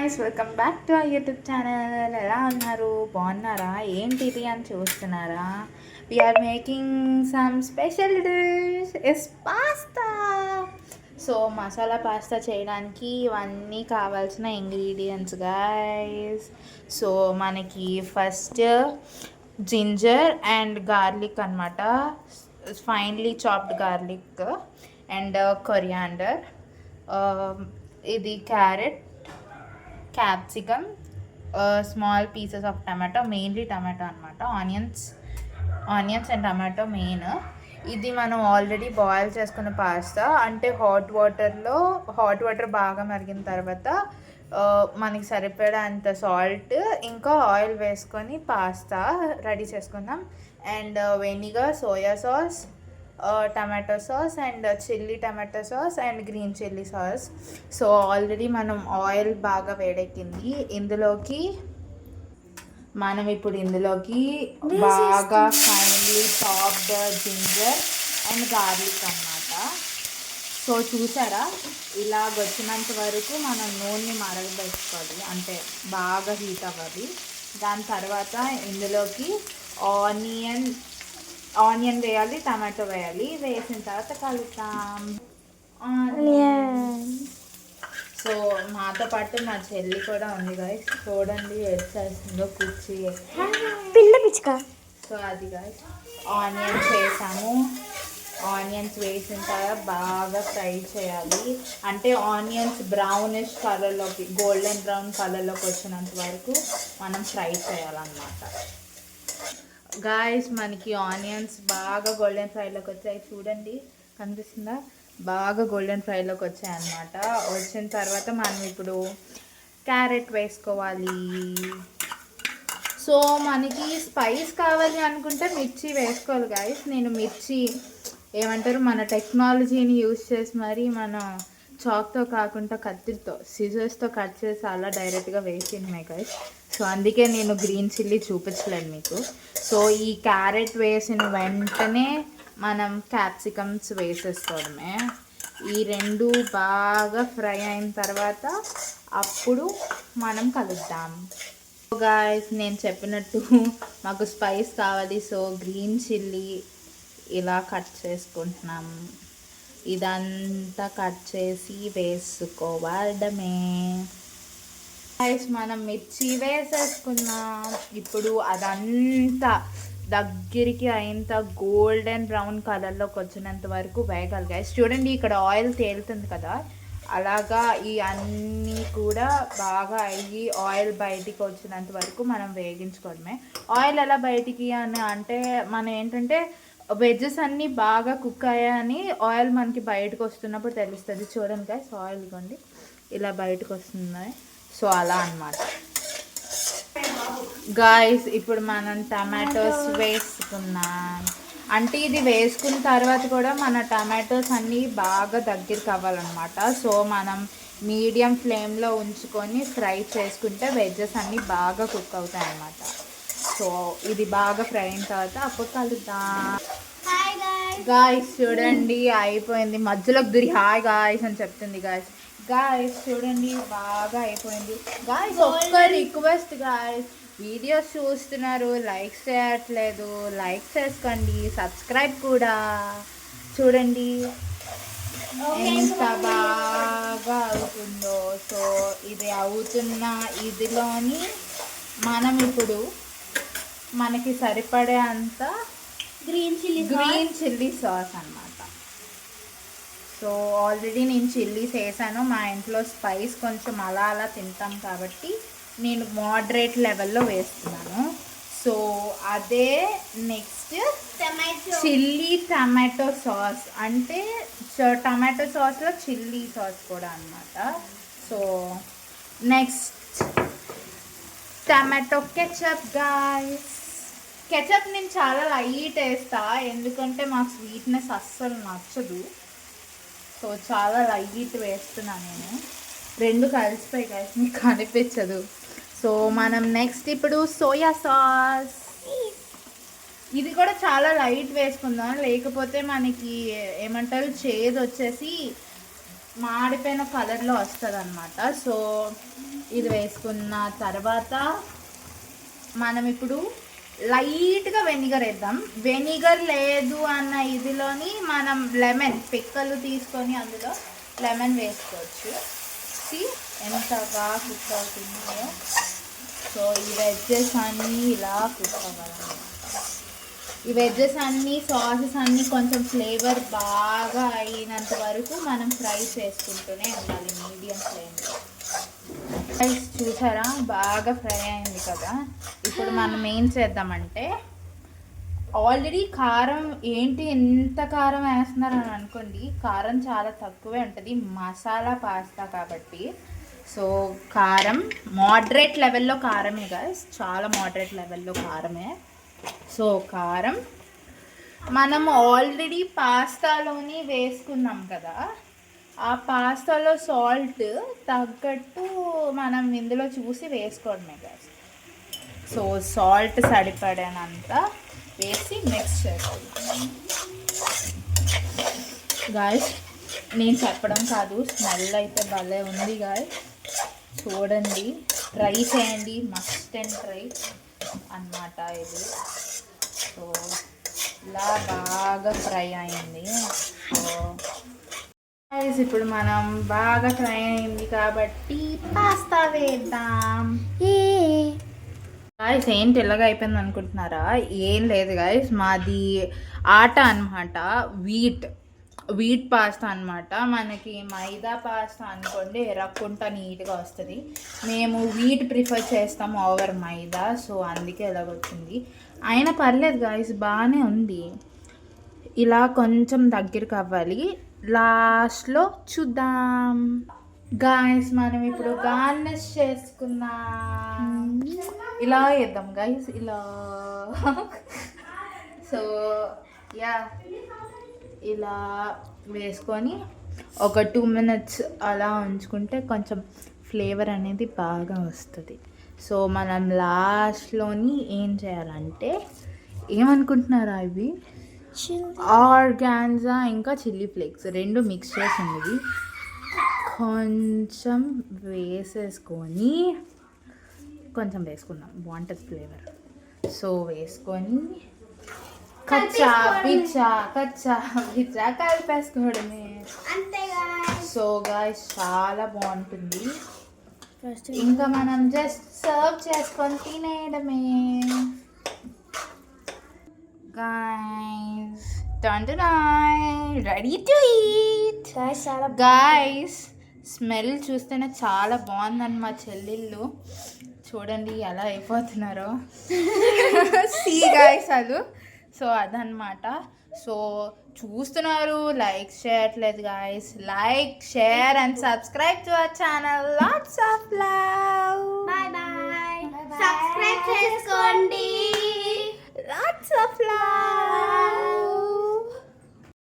Guys, welcome back to our YouTube channel. ఎలా ఉన్నారు? బాగున్నారా? ఏంటిది అని చూస్తున్నారా? We are making some special dish is pasta. So masala pasta చేయడానికి ఇవన్నీ కావాల్సిన ఇంగ్రీడియంట్స్ గాయ్స్. సో మనకి ఫస్ట్ జింజర్ అండ్ గార్లిక్ అనమాట, finely chopped garlic and coriander, ఇది carrot, capsicum, small pieces of tomato, mainly tomato అనమాట, ఆనియన్స్ అండ్ టమాటో మెయిన్. ఇది మనం already boil చేసుకున్న పాస్తా, అంటే హాట్ వాటర్ బాగా మరిగిన తర్వాత మనకి సరిపడా అంత సాల్ట్ ఇంకా ఆయిల్ వేసుకొని పాస్తా రెడీ చేసుకుందాం. And vinegar, soya sauce, tomato sauce and chilli tomato sauce and green chilli sauce. So already మనం ఆయిల్ బాగా వేడెక్కింది. ఇప్పుడు ఇందులోకి బాగా finely chopped ginger and garlic అన్నమాట. సో చూసారా, ఇలా వచ్చినంత వరకు మనం నూనెని మరగబెట్టుకోవాలి, అంటే బాగా హీట్ అవ్వాలి. దాని తర్వాత ఇందులోకి ఆనియన్ వేయాలి, టమాటో వేయాలి. వేసిన తర్వాత కలుపుతాం. సో మాతో పాటు మా చెల్లి కూడా ఉంది గాయస్, చూడండి ఎడ్ చేస్తుందో కుర్చీ పిల్ల పిచ్చుక. సో అది గాయస్, ఆనియన్స్ వేసాము. ఆనియన్స్ వేసిన తర్వాత బాగా ఫ్రై చేయాలి, అంటే ఆనియన్స్ బ్రౌనిష్ కలర్లోకి, గోల్డెన్ బ్రౌన్ కలర్లోకి వచ్చినంత వరకు మనం ఫ్రై చేయాలన్నమాట. గాయస్ మనకి ఆనియన్స్ బాగా గోల్డెన్ ఫ్రైలోకి వచ్చాయి, చూడండి కనిపిస్తుందా, బాగా గోల్డెన్ ఫ్రైలోకి వచ్చాయి అన్నమాట. వచ్చిన తర్వాత మనం ఇప్పుడు క్యారెట్ వేసుకోవాలి. సో మనకి స్పైస్ కావాలి అనుకుంటే మిర్చి వేసుకోవాలి గాయస్. నేను మిర్చి ఏమంటారు, మన టెక్నాలజీని యూజ్ చేసి మరి మనం చాక్తో కాకుండా కత్తితో, సిజర్స్తో కట్ చేసి అలా డైరెక్ట్గా వేసింది గైస్. సో అందుకే నేను గ్రీన్ చిల్లీ చూపించలేను మీకు. సో ఈ క్యారెట్ వేసిన వెంటనే మనం క్యాప్సికమ్స్ వేసేసుకోవడమే. ఈ రెండు బాగా ఫ్రై అయిన తర్వాత అప్పుడు మనం కలుద్దాం. గాయస్ నేను చెప్పినట్టు మాకు స్పైస్ కావాలి, సో గ్రీన్ చిల్లీ ఇలా కట్ చేసుకుంటున్నాం. ఇదంతా కట్ చేసి వేసుకోవడమే. మనం మిర్చి వేసేసుకున్నాం. ఇప్పుడు అదంతా దగ్గరికి అయినంత గోల్డెన్ బ్రౌన్ కలర్లోకి వచ్చినంత వరకు వేగాలి గైస్. చూడండి ఇక్కడ ఆయిల్ తేలుతుంది కదా, అలాగా ఈ అన్నీ కూడా బాగా అయ్యి ఆయిల్ బయటికి వచ్చినంత వరకు మనం వేగించుకోవడమే. ఆయిల్ ఎలా బయటికి అని అంటే, మనం ఏంటంటే వెజ్జెస్ అన్నీ బాగా కుక్ అయ్యాయని ఆయిల్ మనకి బయటకు వస్తున్నప్పుడు తెలుస్తుంది. చూడండి గైస్, ఆయిల్ ఇవ్వండి ఇలా బయటకు వస్తుంది. సో అలా అన్నమాట గాయస్. ఇప్పుడు మనం టమాటోస్ వేసుకున్నాం, అంటే ఇది వేసుకున్న తర్వాత కూడా మన టమాటోస్ అన్నీ బాగా దగ్గరికి అవ్వాలన్నమాట. సో మనం మీడియం ఫ్లేమ్లో ఉంచుకొని ఫ్రై చేసుకుంటే వెజ్జెస్ అన్నీ బాగా కుక్ అవుతాయి అన్నమాట. సో ఇది బాగా ఫ్రై అయిన తర్వాత అప్పుడు కలుద్దాం. గాయస్ చూడండి అయిపోయింది, మధ్యలోకి దూరి హాయ్ గాయస్ అని చెప్తుంది గాయస్. గాయస్ చూడండి బాగా అయిపోయింది. గాయస్ ఒక్క రిక్వెస్ట్ గాయస్, వీడియోస్ చూస్తున్నారు లైక్స్ చేయట్లేదు, లైక్ చేసుకోండి, సబ్స్క్రైబ్ కూడా. చూడండి ఎంత బాగా అవుతుందో. సో ఇది అవుతున్న ఇదిలోని మనం ఇప్పుడు మనకి సరిపడే అంత గ్రీన్ చిల్లీ సాస్ అన్నమాట. సో ఆల్రెడీ నేను చిల్లీస్ వేసాను, మా ఇంట్లో స్పైస్ కొంచెం అలా తింటాం కాబట్టి నేను మోడరేట్ లెవెల్లో వేస్తున్నాను. సో అదే నెక్స్ట్ చిల్లీ టమాటో సాస్, అంటే టమాటో సాస్లో చిల్లీ సాస్ కూడా అన్నమాట. So next tomato ketchup guys. Ketchup నేను చాలా లైట్ వేస్తా, ఎందుకంటే మాకు స్వీట్నెస్ అస్సలు నచ్చదు. సో చాలా లైట్ వేస్తున్నాను నేను. రెండు కలిసిపోయి గాయస్, మీకు కనిపించదు. సో మనం నెక్స్ట్ ఇప్పుడు సోయా సాస్, ఇది కూడా చాలా లైట్ వేసుకుందాం, లేకపోతే మనకి ఏమంటారు చేదు వచ్చేసి మాడిపోయిన కలర్లో వస్తుంది అనమాట. సో ఇది వేసుకున్న తర్వాత మనం ఇప్పుడు లైట్గా వెనిగర్ వేద్దాం. వెనిగర్ లేదు అన్న ఇదిలోని మనం లెమన్ పిక్కలు తీసుకొని అందులో లెమన్ వేసుకోవచ్చు. ఎంత బాగా కుక్ అవుతుందో. సో ఈ వెజ్జెస్ అన్నీ ఇలా కుక్ అవ్వాలన్నమాట. ఈ వెజ్జెస్ అన్నీ సాసెస్ అన్నీ కొంచెం ఫ్లేవర్ బాగా అయినంత వరకు మనం ఫ్రై చేసుకుంటూనే ఉండాలి మీడియం ఫ్లేమ్లో. చూసారా బాగా ఫ్రై అయింది కదా. ఇప్పుడు మనం ఏం చేద్దామంటే, ఆల్రెడీ కారం ఏంటి ఎంత కారం వేస్తున్నారని అనుకోండి, కారం చాలా తక్కువే ఉంటుంది మసాలా పాస్తా కాబట్టి. సో కారం మోడరేట్ లెవెల్లో కారమే గైస్, చాలా మోడరేట్ లెవెల్లో కారమే. సో కారం మనం ఆల్రెడీ పాస్తాలోని వేసుకున్నాం కదా, ఆ పాస్తాలో సాల్ట్ తగ్గట్టు మనం ఇందులో చూసి వేసుకోవడమే గైస్. సో సాల్ట్ సరిపడనంత వేసి మిక్స్ చేసుకుంటాం గాయస్. నేను చెప్పడం కాదు, స్మెల్ అయితే భలే ఉంది గాయస్. చూడండి, ట్రై చేయండి, మస్ట్ అండ్ ట్రై అన్నమాట ఇది. సో ఇలా బాగా ఫ్రై అయింది. సో గాయస్ ఇప్పుడు మనం బాగా ఫ్రై అయింది కాబట్టి పాస్తా వేద్దాం. గాయస్ ఏంటి ఇలాగ అయిపోయింది అనుకుంటున్నారా? ఏం లేదు గాయస్, మాది ఆట అనమాట, వీట్ పాస్తా అనమాట. మనకి మైదా పాస్తా అనుకోండి ఎరక్కుంటా నీట్గా వస్తుంది. మేము వీట్ ప్రిఫర్ చేస్తాము ఓవర్ మైదా. సో అందుకే ఎలాగొచ్చింది. అయినా పర్లేదు గాయస్, బాగానే ఉంది. ఇలా కొంచెం దగ్గరికి అవ్వాలి. లాస్ట్లో చూద్దాం గాయస్. మనం ఇప్పుడు గార్నిష్ చేసుకుందాం. ఇలా వేద్దాం గాయస్, ఇలా. సో యా, ఇలా వేసుకొని ఒక 2 minutes అలా ఉంచుకుంటే కొంచెం ఫ్లేవర్ అనేది బాగా వస్తుంది. సో మనం లాస్ట్లోని ఏం చేయాలంటే, ఏమనుకుంటున్నారా, ఇవి ఆర్గాన్జా ఇంకా చిల్లీ ఫ్లేక్స్ రెండు మిక్స్ చేసి ఉన్నది కొంచెం వేసేసుకొని, కొంచెం వేసుకుందాం బాగుంటుంది ఫ్లేవర్. సో వేసుకొని కచ్చా పిచ్చా కలిపేసుకోవడమే. సో గాయ్స్ చాలా బాగుంటుంది. ఇంకా మనం జస్ట్ సర్వ్ చేసుకొని తినేయడమే guys. Ready to eat guys. Smell చూస్తేనే చాలా బాగుందని మా చెల్లెళ్ళు చూడండి ఎలా అయిపోతున్నారో. సీ గాయ్స్ అలు. సో అదనమాట. సో చూస్తున్నారు, లైక్ చేయట్లేదు guys. Like, share and subscribe to our channel. Lots of love. Bye bye. Subscribe చేసుకోండి.